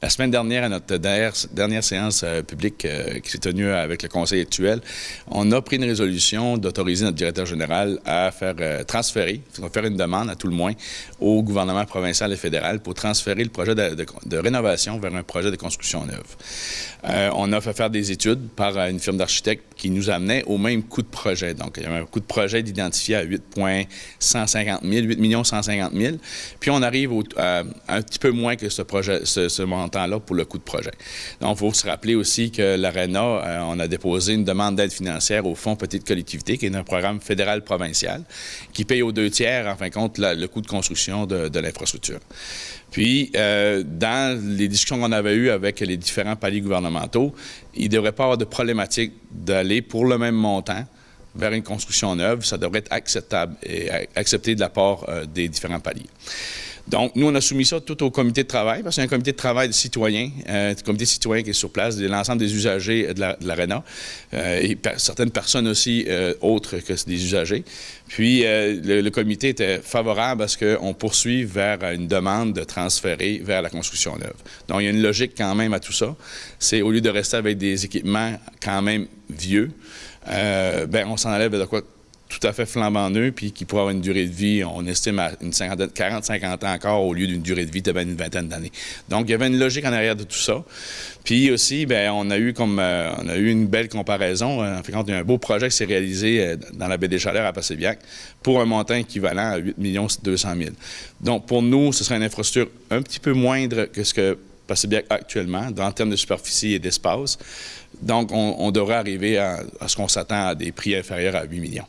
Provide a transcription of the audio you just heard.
La semaine dernière, à notre dernière séance publique qui s'est tenue avec le Conseil actuel, on a pris une résolution d'autoriser notre directeur général à faire transférer, faire une demande à tout le moins, au gouvernement provincial et fédéral pour transférer le projet de rénovation vers un projet de construction neuve. On a fait faire des études par une firme d'architectes qui nous amenait au même coût de projet. Donc, il y avait un coût de projet d'identifié à 8 150 000. Puis on arrive à un petit peu moins que ce montant-là pour le coût de projet. Donc, il faut se rappeler aussi que l'ARENA, on a déposé une demande d'aide financière au Fonds Petite Collectivité, qui est un programme fédéral-provincial, qui paye aux 2/3, en fin de compte, le coût de construction de l'infrastructure. Puis, dans les discussions qu'on avait eues avec les différents paliers gouvernementaux, il ne devrait pas avoir de problématique d'aller pour le même montant vers une construction neuve. Ça devrait être acceptable et accepté de la part des différents paliers. Donc, nous, on a soumis ça tout au comité de travail, parce qu'il y a un comité de travail de citoyens, un comité citoyen qui est sur place, de l'ensemble des usagers de l'ARENA, et certaines personnes aussi autres que des usagers. Puis, le comité était favorable à ce qu'on poursuive vers une demande de transférer vers la construction neuve. Donc, il y a une logique quand même à tout ça. C'est, au lieu de rester avec des équipements quand même vieux, on s'en allait vers de quoi tout à fait flambant neuf, puis qui pourrait avoir une durée de vie, on estime à 40-50 ans encore, au lieu d'une durée de vie de une vingtaine d'années. Donc, il y avait une logique en arrière de tout ça. Puis aussi, on a eu une belle comparaison. En fait, il y a un beau projet qui s'est réalisé dans la baie des Chaleurs à Passaibiac pour un montant équivalent à 8 200 000. Donc, pour nous, ce serait une infrastructure un petit peu moindre que ce que Passaibiac actuellement, en termes de superficie et d'espace. Donc, on devrait arriver à ce qu'on s'attend à des prix inférieurs à 8 millions.